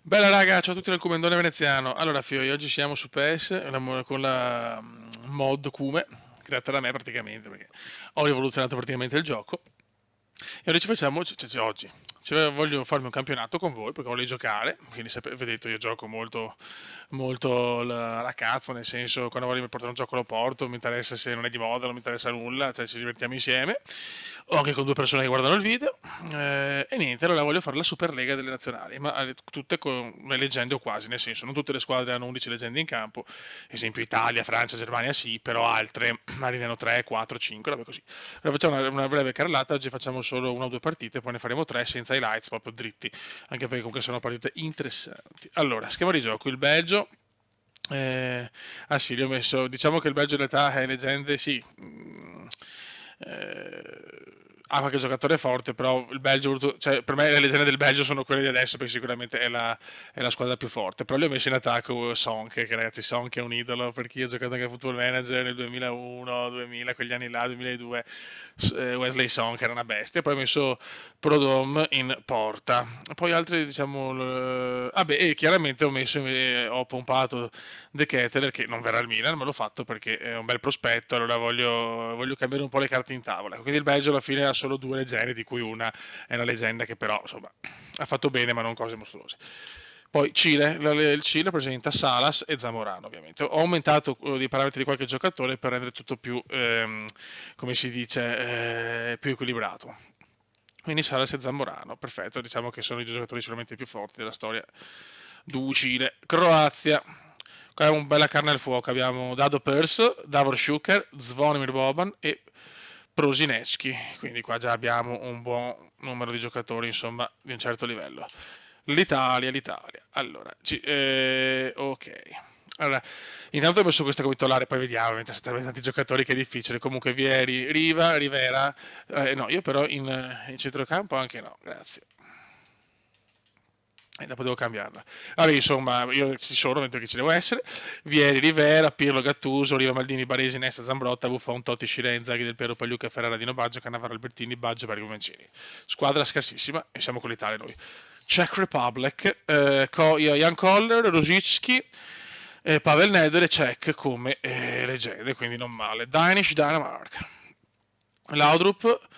Bella raga, ciao a tutti dal Comendone Veneziano. Allora, Fiori, oggi siamo su PES con la mod Cume, creata da me praticamente, perché ho rivoluzionato praticamente il gioco. E oggi facciamo, oggi, voglio farmi un campionato con voi perché voglio giocare, quindi vedete io gioco molto, molto la cazzo, nel senso quando voglio portare un gioco lo porto, mi interessa se non è di moda, non mi interessa nulla, cioè ci divertiamo insieme, o anche con due persone che guardano il video, e niente, allora voglio fare la Superlega delle nazionali, ma tutte con le leggende o quasi, nel senso non tutte le squadre hanno 11 leggende in campo, esempio Italia, Francia, Germania sì, però altre magari ne hanno 3, 4, 5, robe così. Allora facciamo una breve carrellata, oggi facciamo solo una o due partite, poi ne faremo tre senza highlights, proprio dritti, anche perché comunque sono partite interessanti. Allora, schema di gioco, il Belgio. Ah sì, li ho messo. Diciamo che il Belgio in realtà è leggende, sì. Ha qualche giocatore forte, però il Belgio, cioè, per me le leggende del Belgio sono quelle di adesso, perché sicuramente è la squadra più forte. Però li ho messi in attacco Sonke, che ragazzi, Sonke è un idolo, perché io ho giocato anche a Football Manager nel 2001, 2000, quegli anni là, 2002. Wesley Song che era una bestia, poi ho messo Prodom in porta, poi altri diciamo, e chiaramente ho pompato De Ketteler che non verrà al Milan, ma l'ho fatto perché è un bel prospetto, allora voglio cambiare un po' le carte in tavola, quindi il Belgio alla fine ha solo due leggende, di cui una è una leggenda che però insomma ha fatto bene ma non cose mostruose. Poi Cile, il Cile presenta Salas e Zamorano ovviamente. Ho aumentato i parametri di qualche giocatore per rendere tutto più, come si dice, più equilibrato. Quindi Salas e Zamorano, perfetto, diciamo che sono i due giocatori sicuramente più forti della storia. Cile. Croazia, qua abbiamo bella carne al fuoco, abbiamo Dado Pers, Davor Šuker, Zvonimir Boban e Prosinecki, quindi qua già abbiamo un buon numero di giocatori, insomma, di un certo livello. L'Italia. Allora, ok. Allora, intanto ho messo questa come titolare, poi vediamo, ovviamente sono talmente tanti giocatori che è difficile. Comunque Vieri, Riva, Rivera, no, io però in centrocampo anche no, grazie. E dopo devo cambiarla. Vabbè, insomma, io ci sono, mentre che ci devo essere. Vieri, Rivera, Pirlo, Gattuso, Riva, Maldini, Baresi, Nesta, Zambrotta, Buffon, Totti, Sciren, Zaghi, Del Piero, Pagliuca, Ferrara, Dino Baggio, Cannavaro, Albertini, Baggio, Bergo, Mancini. Squadra scarsissima e siamo con l'Italia noi. Czech Republic, Jan Koller, Rosicki, Pavel Nedved e Czech come leggende, quindi non male. Danish Dinamarca. Laudrup,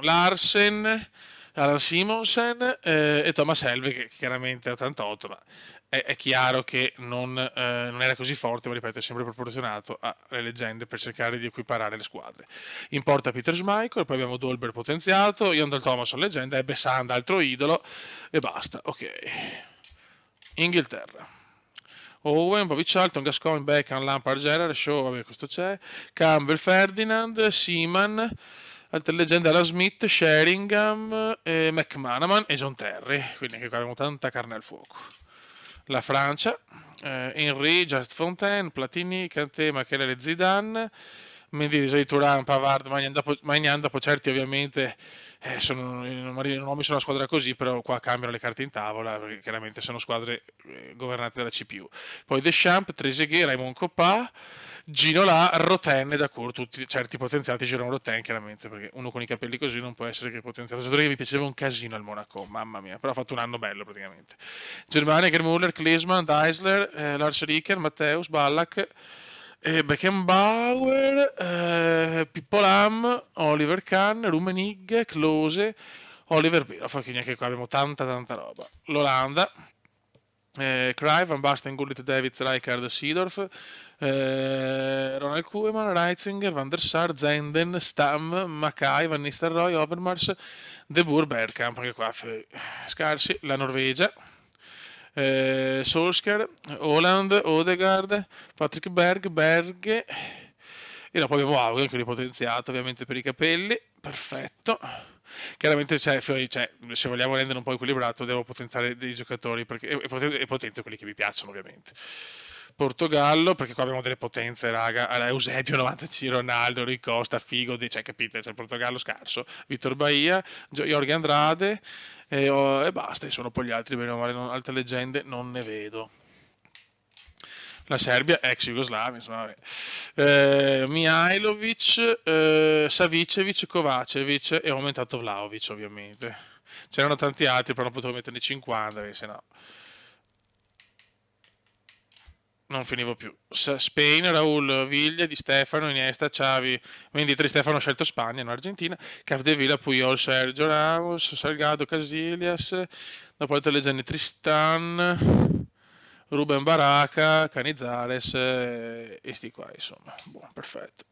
Larsen, Alan Simonsen e Thomas Helve che chiaramente è 88, ma è chiaro che non era così forte, ma ripeto, è sempre proporzionato alle leggende per cercare di equiparare le squadre. In porta Peter Schmeichel, poi abbiamo Dolber potenziato, Yandel Thomason leggenda, Ebbe Sand altro idolo e basta, ok. Inghilterra. Owen, Bobby Charlton, Gascoigne, Beckham, Lampard, Gerrard, Shaw, vabbè, questo c'è, Campbell, Ferdinand, Seaman, altre leggende alla Smith, Sheringham, McManaman e John Terry, quindi anche qua abbiamo tanta carne al fuoco. La Francia, Henry, Just Fontaine, Platini, Kanté, Makelele, Zidane, Mendy, Turan, Pavard, Magnan, dopo certi ovviamente non ho messo una squadra così, però qua cambiano le carte in tavola, perché chiaramente sono squadre governate dalla CPU. Poi Deschamps, Trezeguet, Raymond Coppa, Ginola, Roten e Dacour, tutti certi potenziati, Jerome Roten chiaramente, perché uno con i capelli così non può essere che potenziato. Giocatore che mi piaceva un casino al Monaco, mamma mia, però ha fatto un anno bello praticamente. Germania, Germuller, Klinsmann, Deisler, Lars Riker, Matteus, Ballack, Beckenbauer, Pippo Lam, Oliver Kahn, Rummenigge, Klose, Oliver Bierhoff, quindi anche qua abbiamo tanta roba. L'Olanda, Cruyff, Van Basten, Gullit, Davids, Rijkaard, Seedorf, Ronald Koeman, Reitzinger, Van der Sar, Zenden, Stam, Mackay, Van Nistelrooy, Overmars, De Boer, Bergkamp, anche qua scarsi. La Norvegia, Solskjaer, Holland, Odegaard, Patrick Berge e dopo abbiamo Augen che è ripotenziato ovviamente per i capelli, perfetto. Chiaramente se vogliamo rendere un po' equilibrato devo potenziare dei giocatori perché, e potenzio quelli che mi piacciono ovviamente. Portogallo, perché qua abbiamo delle potenze, raga. Allora, Eusebio 95, Ronaldo, Rui Costa, Figo, cioè capite, c'è il Portogallo scarso. Vittor Baia, Jorge Andrade e basta, sono poi gli altri, bene o male, altre leggende non ne vedo. La Serbia, ex Jugoslavia, insomma, vabbè. Mihailovic, Savicevic, Kovacevic e ho aumentato Vlaovic ovviamente. C'erano tanti altri, però non potevo metterne 50, perché sennò non finivo più. Spain, Raul, Villa, Di Stefano, Iniesta, Xavi, Mendy, Di Stefano ha scelto Spagna, non Argentina, Capdevila, Puyol, Sergio Ramos, Salgado, Casillas, dopo le leggende Tristan, Ruben Baraka, Canizares e sti qua, insomma. Buon, perfetto.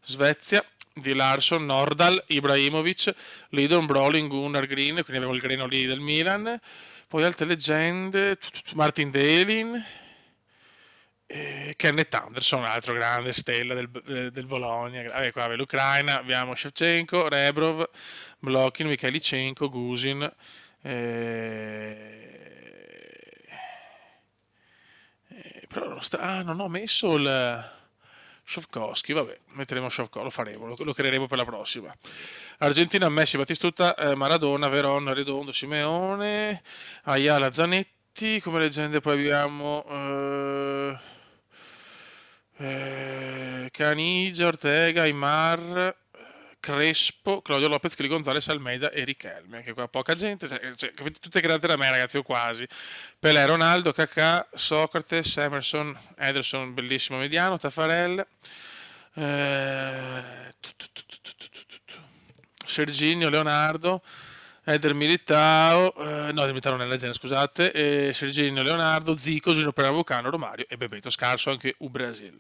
Svezia, Di Larsson, Nordal, Ibrahimovic, Lidon, Brolin, Gunnar Green, quindi avevo il greno lì del Milan. Poi altre leggende, Martin Dahlin, Kenneth Anderson, altro grande stella del Bologna. Qua l'Ucraina, abbiamo Shevchenko, Rebrov, Blokin, Mikhailichenko, Gusin. Però non ho messo il Shovkowski, vabbè, metteremo Shovkowski, lo faremo, lo creeremo per la prossima. Argentina, Messi, Battistuta, Maradona, Veron, Redondo, Simeone, Ayala, Zanetti, come leggende poi abbiamo Caniggia, Ortega, Aymar, Crespo, Claudio Lopez, Chili Gonzalez, Almeida e Richelme. Anche qua poca gente, capite, tutte create da me, ragazzi, o quasi. Pelé, Ronaldo, Kakà, Socrates, Emerson, Ederson, bellissimo mediano, Taffarel, Serginio, Leonardo, Eder Militao, no, Militao non è leggenda, scusate, Serginio, Leonardo, Zico, Gino Pernambucano, Romario e Bebeto Scarso, anche U Brasil.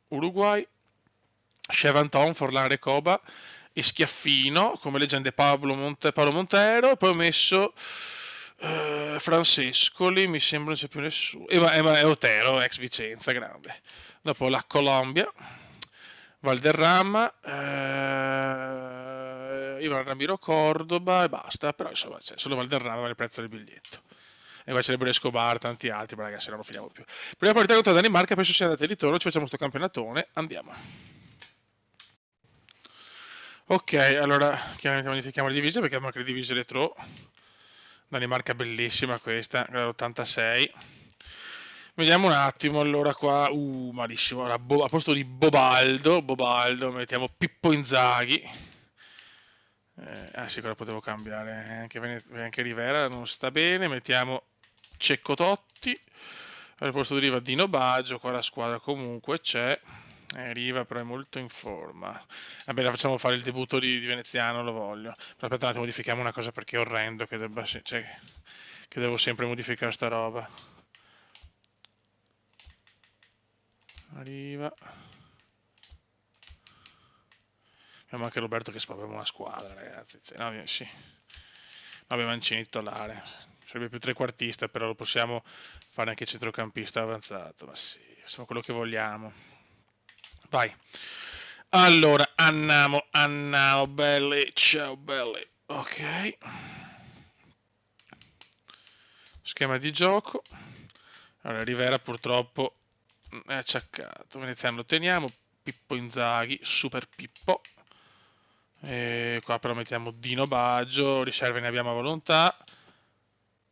Uruguay, Chevanton, Forlan Recoba e Schiaffino come leggende Paolo Montero, e poi ho messo Francescoli, mi sembra non c'è più nessuno, e Otero, ex Vicenza, grande. Dopo la Colombia, Valderrama, Ivan Ramiro Cordoba e basta, però insomma c'è solo Valderrama per il prezzo del biglietto. E poi c'è Escobar, tanti altri, ma ragazzi, non lo finiamo più. Prima partita contro la Danimarca, penso sia andata e ritorno, ci facciamo sto campionatone, andiamo. Ok, allora chiaramente modifichiamo le divise perché abbiamo anche le divise retro. Danimarca bellissima questa, l'86. Vediamo un attimo, allora qua, malissimo, allora, a posto di Bobaldo, mettiamo Pippo Inzaghi. Sì, quello potevo cambiare, anche Rivera non sta bene, mettiamo Cecco Totti, al posto di Riva Dino Baggio, qua la squadra comunque c'è, Riva però è molto in forma. Vabbè, la facciamo fare il debutto di Veneziano, lo voglio. Però aspetta un attimo, modifichiamo una cosa perché è orrendo che che devo sempre modificare sta roba. Arriva. Abbiamo anche Roberto che abbiamo una squadra, ragazzi. No, sì. Vabbè, Mancini titolare. Sarebbe più trequartista, però lo possiamo fare anche centrocampista avanzato. Ma sì, facciamo quello che vogliamo. Vai. Allora, andiamo, belli, ciao belli. Ok. Schema di gioco. Allora, Rivera purtroppo è acciaccato. Veneziano lo teniamo. Pippo Inzaghi, super Pippo. E qua però mettiamo Dino Baggio, riserve ne abbiamo a volontà.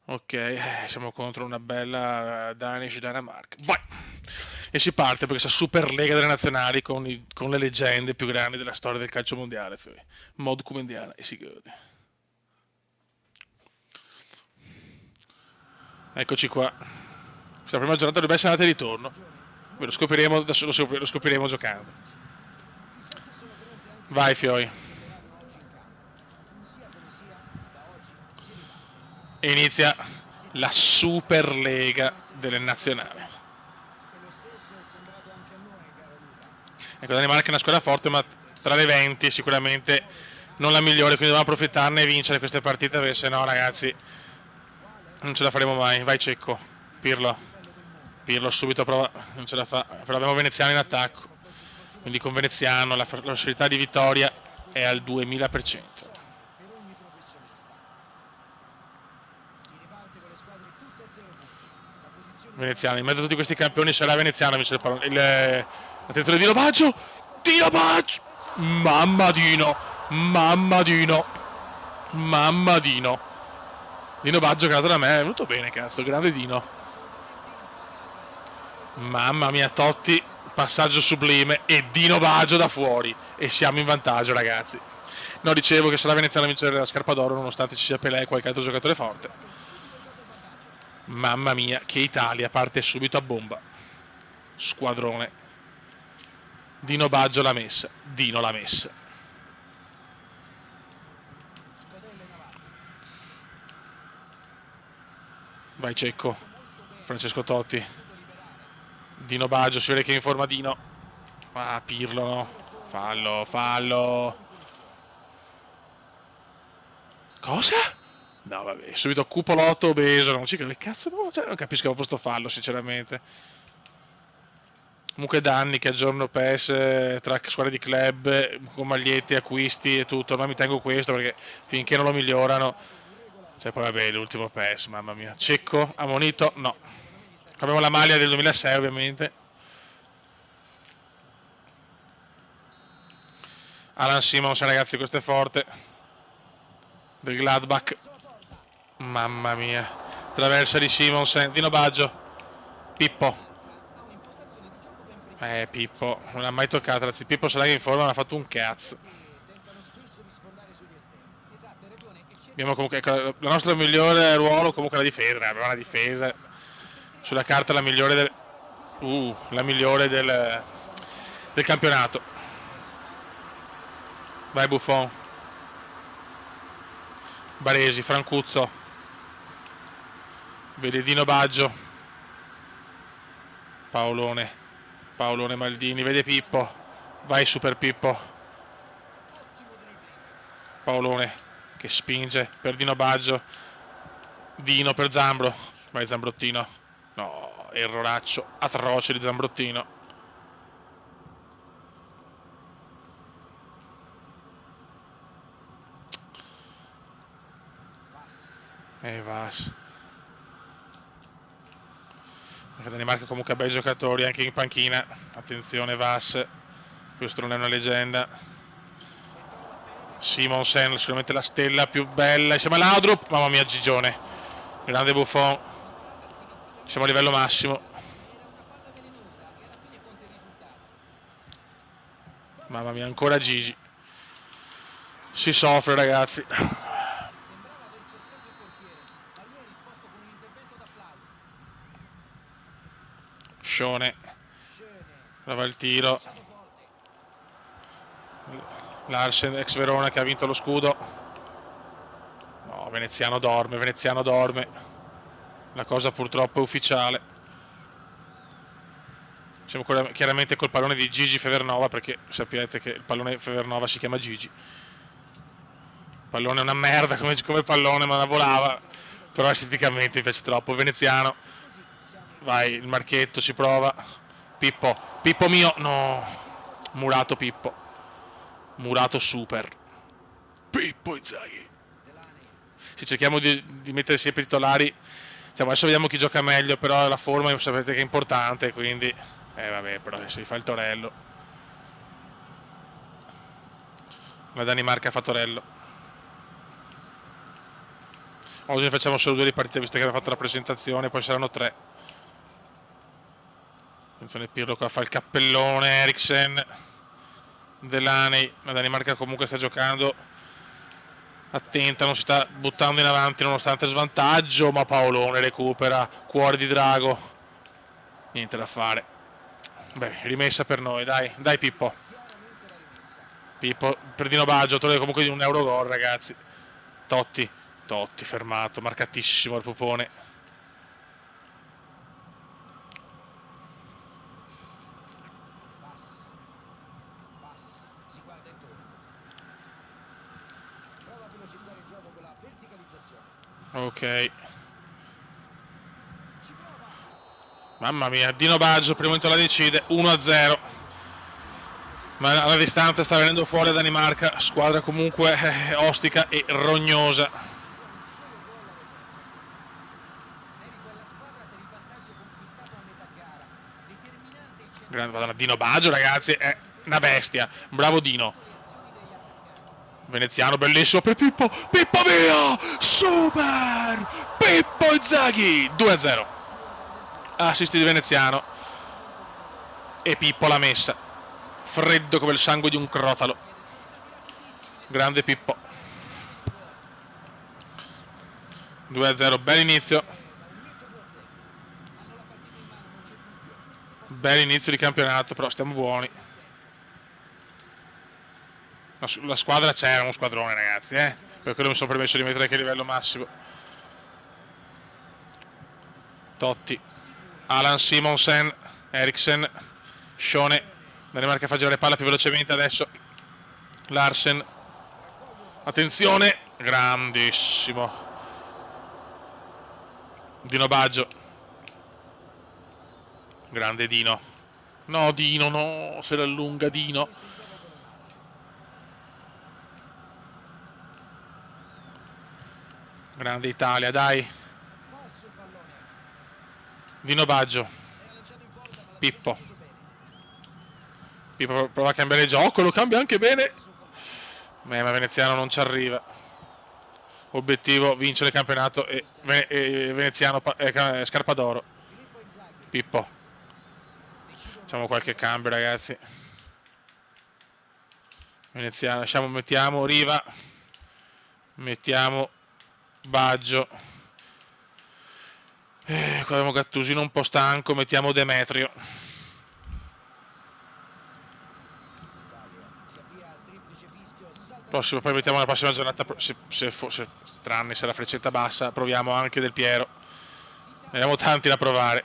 Ok, siamo contro una bella Danish Danimarca. Vai! E si parte per questa super lega delle nazionali con le leggende più grandi della storia del calcio mondiale. Mod comendiana e si gode. Eccoci qua. Questa prima giornata dovrebbe essere andata e ritorno. Lo scopriremo, adesso lo scopriremo giocando. Vai Fioi. E inizia la Superlega delle nazionali. Ecco, Danimarca è una squadra forte, ma tra le 20 sicuramente non la migliore, quindi dobbiamo approfittarne e vincere queste partite, perché se no, ragazzi, non ce la faremo mai. Vai Cecco, Pirlo subito prova, non ce la fa, però abbiamo Veneziano in attacco, quindi con Veneziano la possibilità di vittoria è al 2000%. Veneziano, in mezzo a tutti questi campioni sarà Veneziano, attenzione Dino Baggio! Dino Baggio! Mamma Dino! Dino Baggio creato da me, è venuto bene cazzo, grande Dino. Mamma mia, Totti, passaggio sublime e Dino Baggio da fuori e siamo in vantaggio ragazzi. No, dicevo che sarà Veneziano a vincere la scarpa d'oro nonostante ci sia Pelé e qualche altro giocatore forte. Mamma mia, che Italia, parte subito a bomba. Squadrone. Dino Baggio l'ha messa. Dino l'ha messa. Vai Cecco. Francesco Totti. Dino Baggio, si vede che è in forma Dino. Ah, Pirlo no. Fallo, fallo. Cosa? No, vabbè, subito cupolotto obeso, non ci credo. Che cazzo, no? Cioè, non capisco proprio sto fallo, sinceramente. Comunque da anni che aggiorno PES tra squadre di club, con magliette, acquisti e tutto, ma mi tengo questo perché finché non lo migliorano. Cioè poi vabbè, l'ultimo PES, mamma mia. Cecco, ammonito? No. Abbiamo la maglia del 2006 ovviamente. Alan Simons, ragazzi, questo è forte. Del Gladbach. Mamma mia. Traversa di Simons, Dino Baggio. Pippo. Pippo, non l'ha mai toccata, ragazzi. Pippo sarà che in forma non ha fatto un cazzo. Abbiamo comunque, la nostra migliore ruolo comunque la difesa, abbiamo una difesa. Sulla carta la migliore del campionato. Vai Buffon. Baresi, Francuzzo. Dino Baggio. Paolone. Paolone Maldini, vede Pippo. Vai Super Pippo. Paolone che spinge per Dino Baggio. Dino per Zambro. Vai Zambrottino. No, erroraccio atroce di Zambrottino. Vas. La Danimarca comunque ha bei giocatori anche in panchina. Attenzione Vas. Questo non è una leggenda. Simonsen, sicuramente la stella più bella. Insieme a Laudrup. Mamma mia, Gigione. Grande Buffon. Siamo a livello massimo. Mamma mia, ancora Gigi. Si soffre, ragazzi. Scione. Prova il tiro. Larsen, ex Verona, che ha vinto lo scudo. No, Veneziano dorme, Veneziano dorme. La cosa purtroppo è ufficiale. Siamo chiaramente col pallone di Gigi Fevernova, perché sapete che il pallone Fevernova si chiama Gigi. Il pallone è una merda come pallone, ma la volava. Però esteticamente mi piace troppo. Veneziano. Vai, il marchetto ci prova. Pippo. Pippo mio. No. Murato Pippo. Murato super. Pippo Inzaghi. Se cerchiamo di mettere sempre i titolari, diciamo, adesso vediamo chi gioca meglio, però la forma sapete che è importante, quindi vabbè, però se si fa il torello. La Danimarca fa torello. Oggi ne facciamo solo 2 di partite visto che abbiamo fatto la presentazione, poi saranno 3. Attenzione Pirlo qua fa il cappellone, Eriksen, Delaney. La Danimarca comunque sta giocando attenta, non si sta buttando in avanti nonostante svantaggio, ma Paolone recupera, cuore di drago, niente da fare. Beh, rimessa per noi, dai Pippo. Pippo per Dino Baggio, autore comunque di un Eurogol, ragazzi. Totti fermato, marcatissimo il pupone. Ok. Mamma mia, Dino Baggio, primo momento la decide, 1-0. Ma alla distanza sta venendo fuori la Danimarca, squadra comunque ostica e rognosa. Madonna, Dino Baggio, ragazzi, è una bestia. Bravo Dino. Veneziano, bellissimo per Pippo. Pippo mio! Super! Pippo Inzaghi! 2-0. Assist di Veneziano. E Pippo l'ha messa. Freddo come il sangue di un crotalo. Grande Pippo. 2-0, bell'inizio. Bell'inizio di campionato, però stiamo buoni. La squadra c'era, uno squadrone ragazzi, per quello mi sono permesso di mettere anche a livello massimo. Totti, Alan Simonsen, Eriksen, Shone, Danimarca fa girare palla più velocemente adesso. Larsen, attenzione, grandissimo. Dino Baggio, grande Dino. No Dino, no, se la allunga Dino. Grande Italia, dai. Dino Baggio. Pippo. Pippo prova a cambiare il gioco, lo cambia anche bene. Ma Veneziano non ci arriva. Obiettivo vincere il campionato e Veneziano scarpa d'oro. Pippo. Facciamo qualche cambio ragazzi. Veneziano, mettiamo Riva. Mettiamo Baggio. Qua abbiamo Gattusino un po' stanco, mettiamo Demetrio. Poi mettiamo la prossima giornata, se tranne se la freccetta bassa, proviamo anche Del Piero. Ne abbiamo tanti da provare.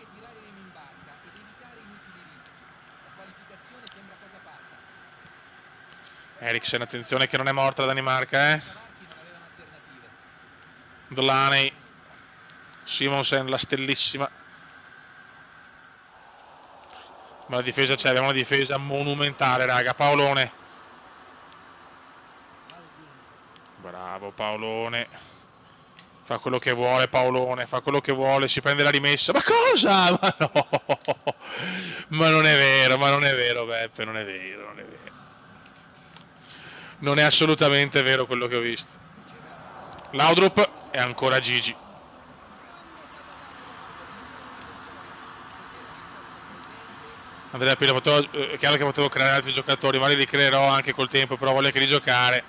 Eriksen, attenzione che non è morta la Danimarca, Delaney, Simonsen, la stellissima. Ma la difesa c'è, abbiamo una difesa monumentale, raga. Paolone. Bravo Paolone. Fa quello che vuole Paolone, fa quello che vuole, si prende la rimessa. Ma cosa? Ma no! Ma non è vero, Beppe, non è vero, non è vero. Non è assolutamente vero quello che ho visto. Laudrup e ancora Gigi. Andrea Pirlo, è chiaro che potevo creare altri giocatori, ma li creerò anche col tempo, però voglio anche rigiocare.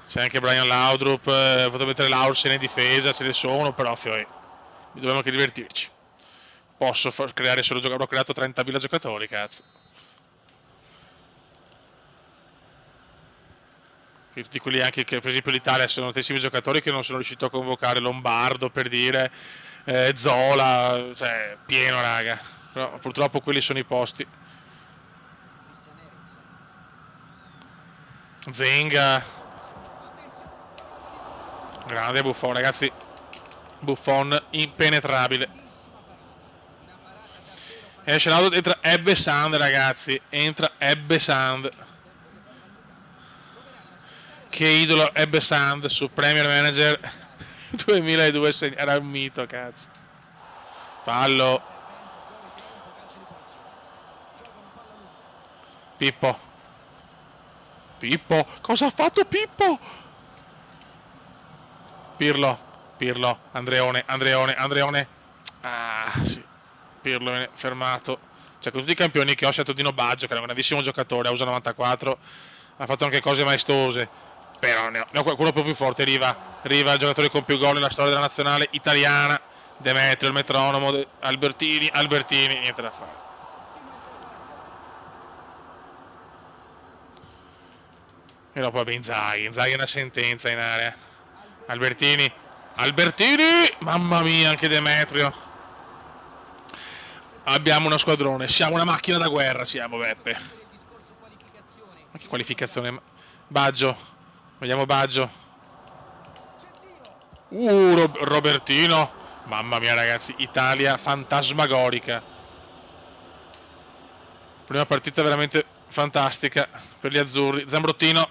C'è anche Brian Laudrup, potevo mettere Laursen in difesa, ce ne sono, però dobbiamo anche divertirci. Posso creare solo giocatori, avrò creato 30.000 giocatori, cazzo. Di quelli anche che per esempio l'Italia sono tantissimi giocatori che non sono riuscito a convocare, Lombardo per dire, Zola, cioè pieno raga, però purtroppo quelli sono i posti. Zenga, grande Buffon ragazzi, Buffon impenetrabile. Esce l'auto, entra Ebbe Sand ragazzi, entra Ebbe Sand. Che idolo Ebbe Sand su Premier Manager 2002, era un mito cazzo. Fallo. Pippo. Pippo, cosa ha fatto Pippo? Pirlo, Andreone. Ah, sì. Pirlo viene fermato. Cioè, con tutti i campioni che ho scelto Dino Baggio, che era un grandissimo giocatore, ha usato 94, ha fatto anche cose maestose. Però ne ho qualcuno più forte, Riva, il giocatore con più gol nella storia della nazionale italiana. Demetrio, il metronomo, Albertini, niente da fare. E dopo abbiamo Inzaghi è una sentenza in area. Albertini, mamma mia, anche Demetrio. Abbiamo uno squadrone, siamo una macchina da guerra, siamo Beppe. Ma che qualificazione? Baggio, vediamo Baggio. Robertino, mamma mia ragazzi, Italia fantasmagorica. Prima partita veramente fantastica per gli azzurri. Zambrottino,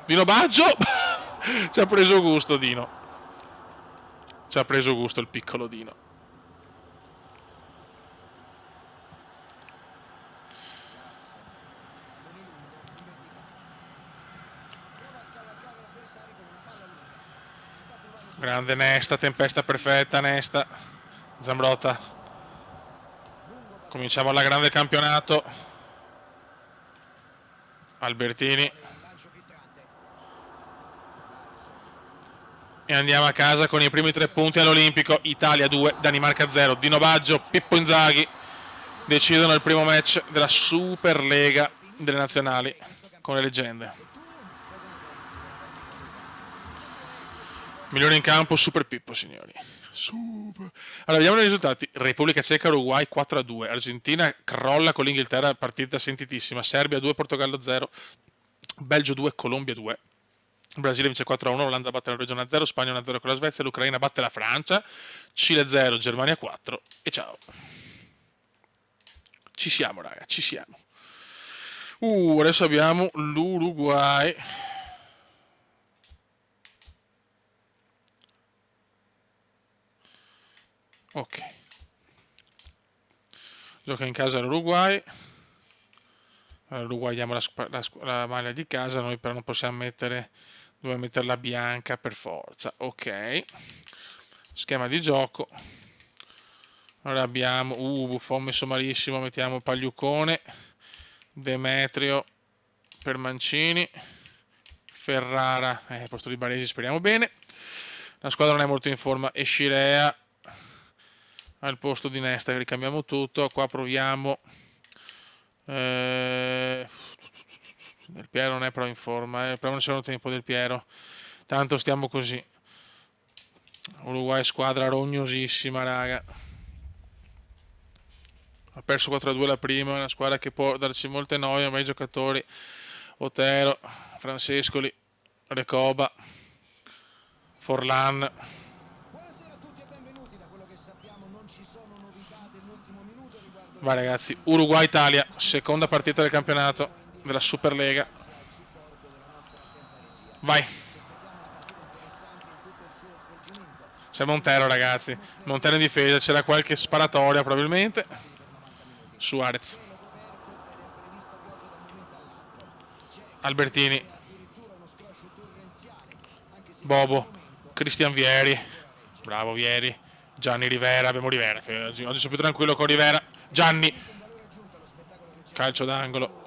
Dino Baggio. Ci ha preso gusto Dino. Ci ha preso gusto il piccolo Dino. Grande Nesta, tempesta perfetta Nesta. Zambrotta. Cominciamo alla grande campionato. Albertini. E andiamo a casa con i primi 3 punti all'Olimpico. Italia 2, Danimarca 0. Dino Baggio, Pippo Inzaghi decidono il primo match della Superlega delle nazionali con le leggende. Migliore in campo, Super Pippo, signori. Super. Allora, vediamo i risultati. Repubblica Ceca, Uruguay 4-2. Argentina crolla con l'Inghilterra, partita sentitissima. Serbia 2, Portogallo 0. Belgio 2, Colombia 2. Brasile vince 4-1, Olanda batte la Norvegia 1-0, Spagna 1-0 con la Svezia, l'Ucraina batte la Francia, Cile 0, Germania 4 e ciao. Ci siamo, raga, ci siamo. Adesso abbiamo l'Uruguay. Ok. Gioca in casa l'Uruguay. L'Uruguay diamo la maglia di casa, noi però non possiamo mettere, dobbiamo metterla bianca per forza. Ok. Schema di gioco. Allora abbiamo Buffon messo malissimo, mettiamo Pagliucone, Demetrio per Mancini, Ferrara al posto di Baresi, speriamo bene. La squadra non è molto in forma, e Scirea al posto di Nesta, ricambiamo tutto. Qua proviamo Del Piero, non è però in forma, proviamo il secondo tempo Del Piero, tanto stiamo così. Uruguay squadra rognosissima, raga. Ha perso 4-2 la prima, è una squadra che può darci molte noie, ma i giocatori Otero, Francescoli, Recoba, Forlan. Vai ragazzi, Uruguay-Italia, seconda partita del campionato della Superlega. Vai. C'è Montero, ragazzi. Montero in difesa, c'era qualche sparatoria probabilmente. Suarez. Albertini. Bobo. Cristian Vieri. Bravo Vieri. Gianni Rivera, abbiamo Rivera. Oggi sono più tranquillo con Rivera. Gianni. Calcio d'angolo.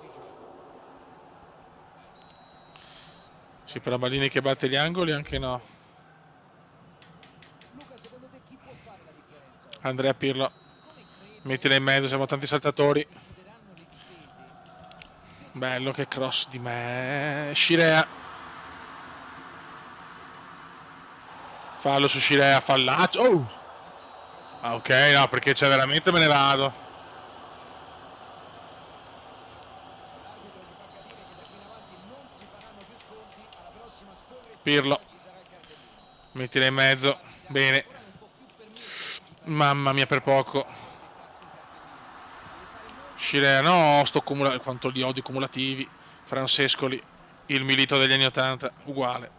Sì, però Baldini che batte gli angoli, anche no. Andrea Pirlo. Mettila in mezzo, siamo tanti saltatori. Bello, che cross di me. Scirea. Fallo su Scirea, fallaggio. Oh! Ah, ok, no, perché c'è veramente me ne vado. Pirlo. Mettila in mezzo. Bene. Mamma mia, per poco. Scirea, no, quanto li odio cumulativi. Francescoli, il Milito degli anni 80, uguale.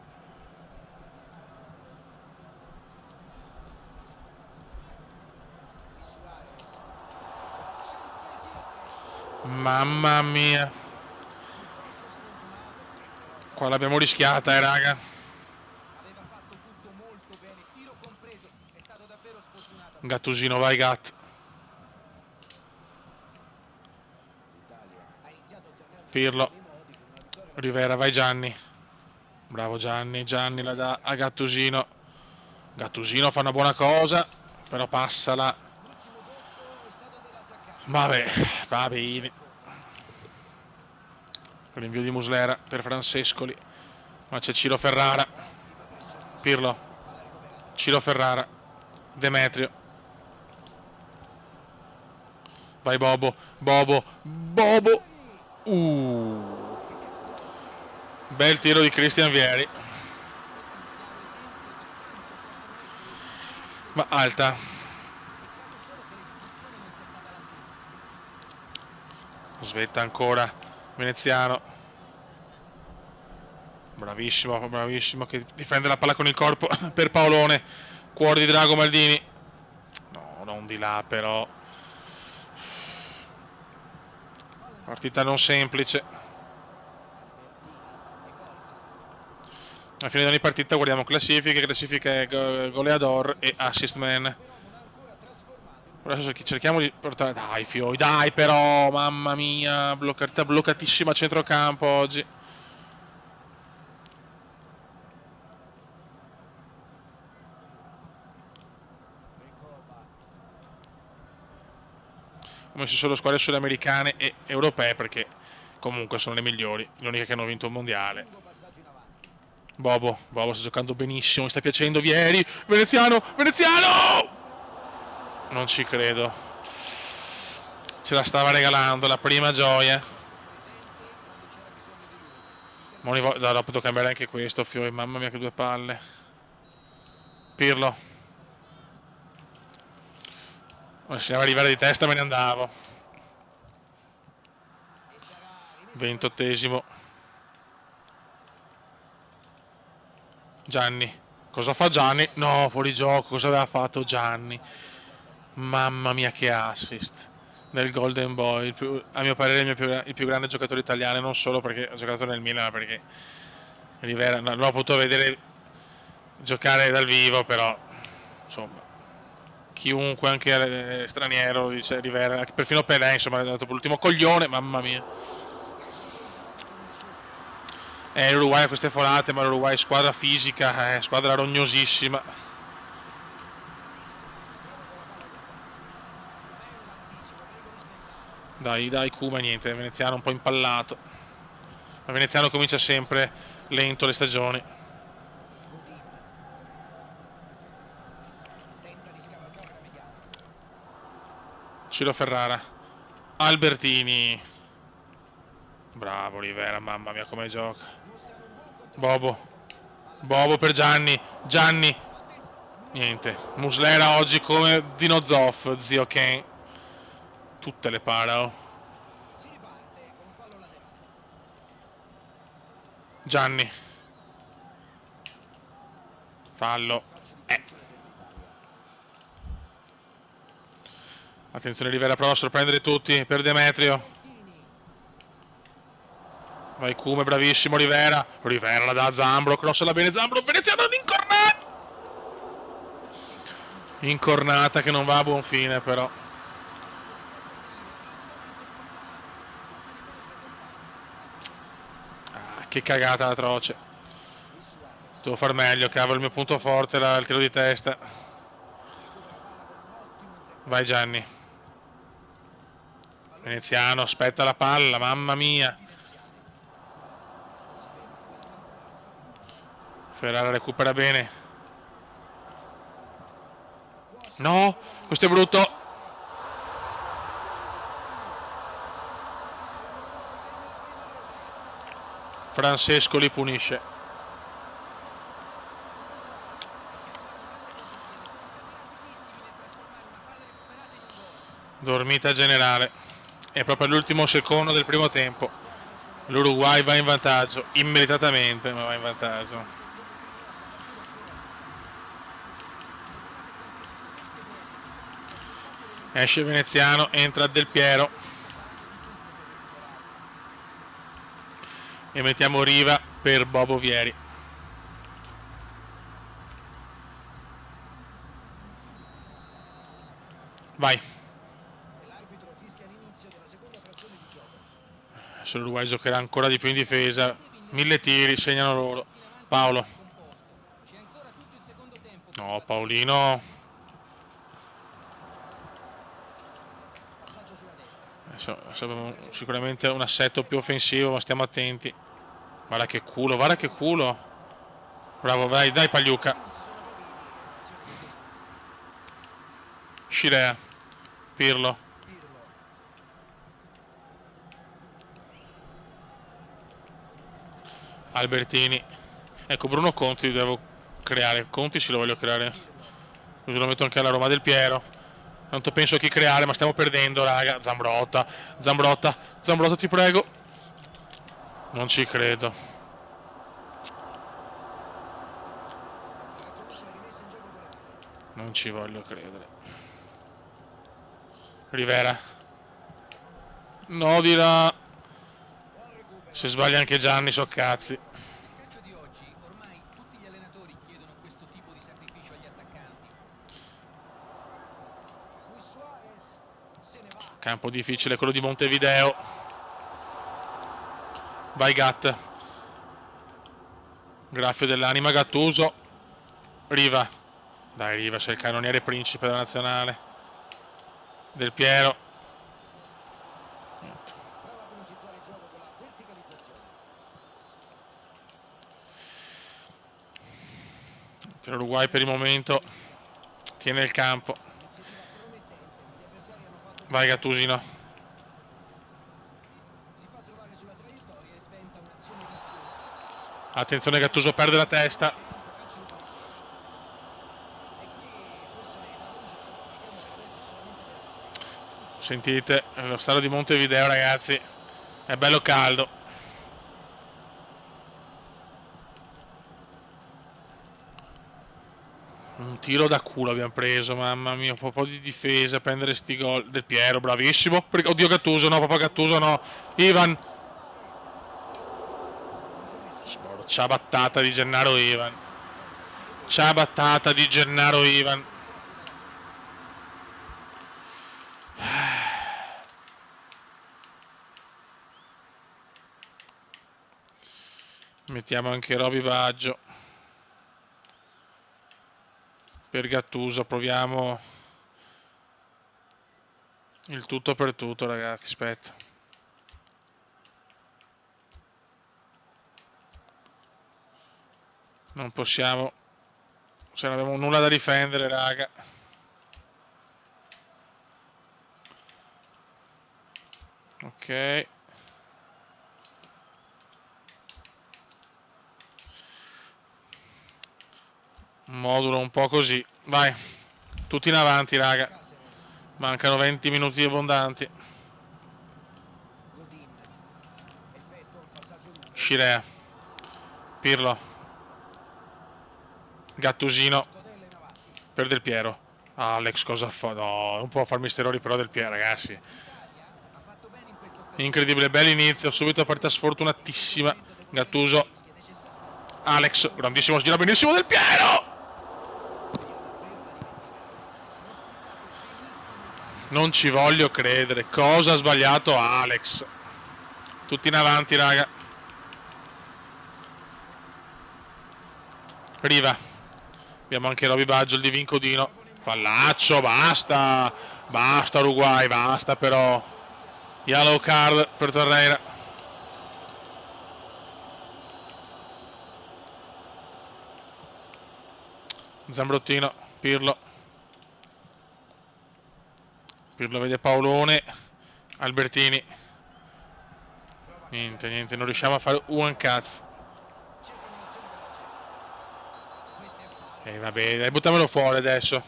Mamma mia. Qua l'abbiamo rischiata, raga. Gattusino, vai Gat. Pirlo. Rivera, vai Gianni. Bravo Gianni, Gianni la dà a Gattusino. Gattusino fa una buona cosa, però passala. Vabbè, va bene. Rinvio di Muslera per Francescoli. Ma c'è Ciro Ferrara. Pirlo. Ciro Ferrara. Demetrio. Vai Bobo. Bobo. Bobo. Bel tiro di Cristian Vieri. Ma alta. Svetta ancora Veneziano. Bravissimo, bravissimo, che difende la palla con il corpo per Paolone. Cuore di Drago Maldini. No, non di là però. Partita non semplice. Alla fine di ogni partita guardiamo classifiche, goleador e assist man. Adesso cerchiamo di portare... Dai Fioi, dai però, mamma mia, bloccatissima a centrocampo oggi. Ho messo solo squadre sudamericane e europee perché comunque sono le migliori, le uniche che hanno vinto il mondiale. Bobo sta giocando benissimo, mi sta piacendo Vieri, Veneziano, non ci credo, ce la stava regalando, la prima gioia. Dopo devo cambiare anche questo, Fiori, mamma mia che due palle. Pirlo. Se ne arrivare di testa me ne andavo. 28esimo. Gianni. Cosa fa Gianni? No, fuori gioco. Cosa aveva fatto Gianni? Mamma mia che assist del Golden Boy. A mio parere il più grande giocatore italiano, non solo perché ha giocato nel Milan, ma perché Rivera non l'ho potuto vedere giocare dal vivo, però insomma chiunque, anche straniero, dice Rivera, perfino Pelé, insomma, dopo l'ultimo coglione, mamma mia. L'Uruguay ha queste folate, ma l'Uruguay è squadra fisica, squadra rognosissima. Dai, Kuma, niente, il veneziano un po' impallato. Il veneziano comincia sempre lento le stagioni. Ciro Ferrara. Albertini. Bravo Rivera, mamma mia come gioca. Bobo per Gianni. Niente. Muslera oggi come Dino Zoff, zio Ken. Tutte le para. Oh. Gianni. Fallo. Attenzione Rivera, prova a sorprendere tutti per Demetrio. Vai Cume, bravissimo Rivera. Rivera la dà a Zambro, crossala bene Zambro, veneziano incornata. Incornata che non va a buon fine però. Che cagata atroce. Devo far meglio, cavolo, il mio punto forte era il tiro di testa. Vai Gianni. Veneziano, aspetta la palla, mamma mia. Ferrara recupera bene. No, questo è brutto. Francesco li punisce. Dormita generale. È proprio l'ultimo secondo del primo tempo. L'Uruguay va in vantaggio, immeritatamente, ma va in vantaggio. Esce Veneziano, entra Del Piero. E mettiamo Riva per Bobo Vieri. Vai. Adesso l'Uruguay giocherà ancora di più in difesa. 1000 tiri, segnano loro. Paolo. No, Paolino. Adesso abbiamo sicuramente un assetto più offensivo, ma stiamo attenti. Guarda che culo, guarda che culo. Bravo, vai, dai Pagliuca. Scirea. Pirlo. Albertini. Ecco, Bruno Conti devo creare. Conti sì lo voglio creare. Così lo metto anche alla Roma Del Piero. Tanto penso a chi creare, ma stiamo perdendo, raga. Zambrotta, ti prego. Non ci credo. Non ci voglio credere. Rivera. No, di là. Se sbaglia anche Gianni, so cazzi. Campo difficile quello di Montevideo. Vai Gat. Graffio dell'anima Gattuso. Riva. Dai Riva, sei il cannoniere principe della nazionale. Del Piero. Niente. L'Uruguay per il momento tiene il campo. Vai Gattusino. Attenzione, Gattuso perde la testa. Sentite, lo stadio di Montevideo, ragazzi, è bello caldo. Un tiro da culo abbiamo preso, mamma mia, un po' di difesa, prendere sti gol. Del Piero, bravissimo. Oddio, Gattuso, no, papà Gattuso, no. Ivan. Ciabattata di Gennaro Ivan. Ciabattata di Gennaro Ivan. Mettiamo anche Roby Baggio. Per Gattuso, proviamo il tutto per tutto, ragazzi, aspetta. Non possiamo, se non abbiamo nulla da difendere, raga. Ok. Modulo un po' così. Vai. Tutti in avanti, raga. Mancano 20 minuti abbondanti. Scirea. Pirlo. Gattusino. Per Del Piero. Alex cosa fa? No, non può farmi sti errori però Del Piero, ragazzi. Incredibile, bell'inizio. Subito partita sfortunatissima. Gattuso. Alex, grandissimo, gira benissimo Del Piero! Non ci voglio credere. Cosa ha sbagliato Alex? Tutti in avanti, raga. Riva. Abbiamo anche Roby Baggio, il di Vincodino. Fallaccio, basta. Basta Uruguay, basta però. Yellow card per Torreira. Zambrottino, Pirlo. Pirlo vede Paolone. Albertini. Niente, non riusciamo a fare un cazzo. Vabbè, dai, buttamelo fuori adesso.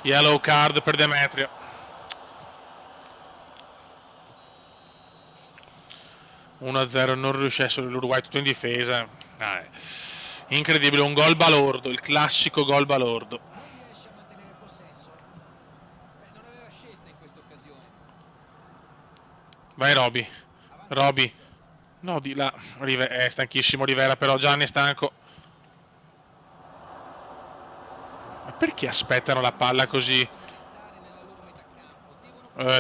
Yellow card per Demetrio. (1-0), non riuscissero l'Uruguay tutto in difesa. Incredibile, un gol balordo, il classico gol balordo. Vai Roby. Roby. No, di là. È stanchissimo Rivera, però Gianni è stanco. Ma perché aspettano la palla così?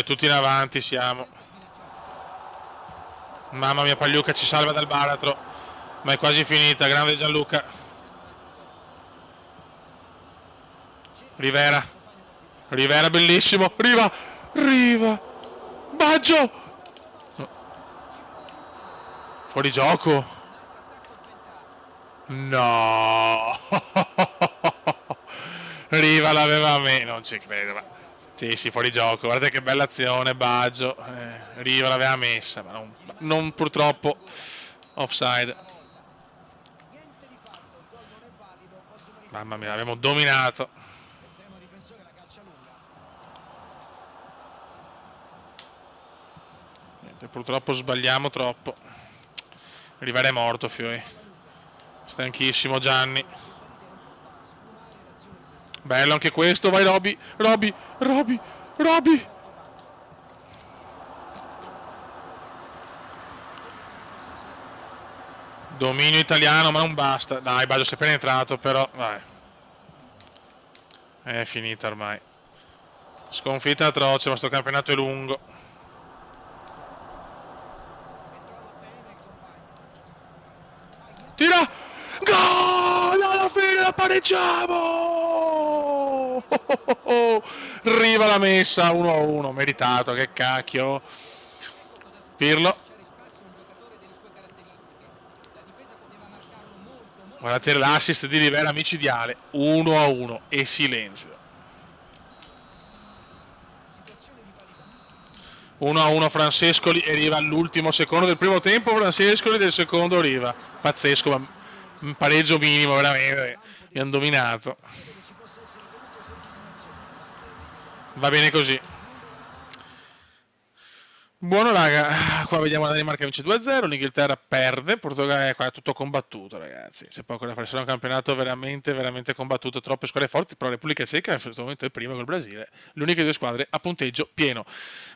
Tutti in avanti siamo. Mamma mia, Pagliuca ci salva dal baratro. Ma è quasi finita, grande Gianluca. Rivera. Rivera bellissimo. Riva. Baggio. Fuori gioco. No. Riva l'aveva a me. Non ci credo. Ma... Sì, fuori gioco. Guardate che bella azione, Baggio. Riva l'aveva messa, ma non purtroppo offside. Mamma mia, abbiamo dominato. Niente, purtroppo sbagliamo troppo. Rivera è morto, Fioi. Stanchissimo Gianni. Bello anche questo, vai Roby. Dominio italiano, ma non basta. Dai, Baggio si è penetrato, però, vai. È finita ormai. Sconfitta atroce, ma sto campionato è lungo. Tira! Gol! Alla fine la pareggiamo! Riva la messa 1-1, meritato, che cacchio. Pirlo. Guardate l'assist di Rivera micidiale. 1-1 e silenzio. 1-1 Francescoli e arriva all'ultimo secondo del primo tempo. Francescoli del secondo arriva. Pazzesco, ma un pareggio minimo, veramente. Mi hanno dominato. Va bene così. Buono raga, qua vediamo la Danimarca vince 2-0, l'Inghilterra perde, Portogallo qua è tutto combattuto ragazzi, c'è poco da fare, sarà un campionato veramente veramente combattuto, troppe squadre forti, però la Repubblica Ceca in questo momento è prima col Brasile, le uniche due squadre a punteggio pieno.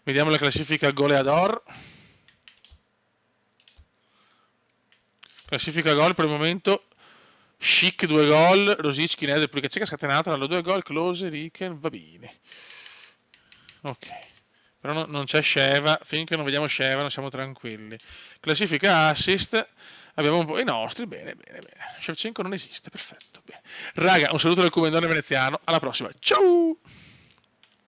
Vediamo la classifica goleador. Classifica gol per il momento, Schick 2 gol, Rosicki nella Repubblica Ceca scatenato, hanno 2 gol, Klose, Riken, va bene. Ok. Però non c'è Sheva, finché non vediamo Sheva non siamo tranquilli. Classifica assist, abbiamo un po' i nostri, bene, bene, bene. Shevchenko non esiste, perfetto. Bene. Raga, un saluto dal Comendone veneziano, alla prossima, ciao!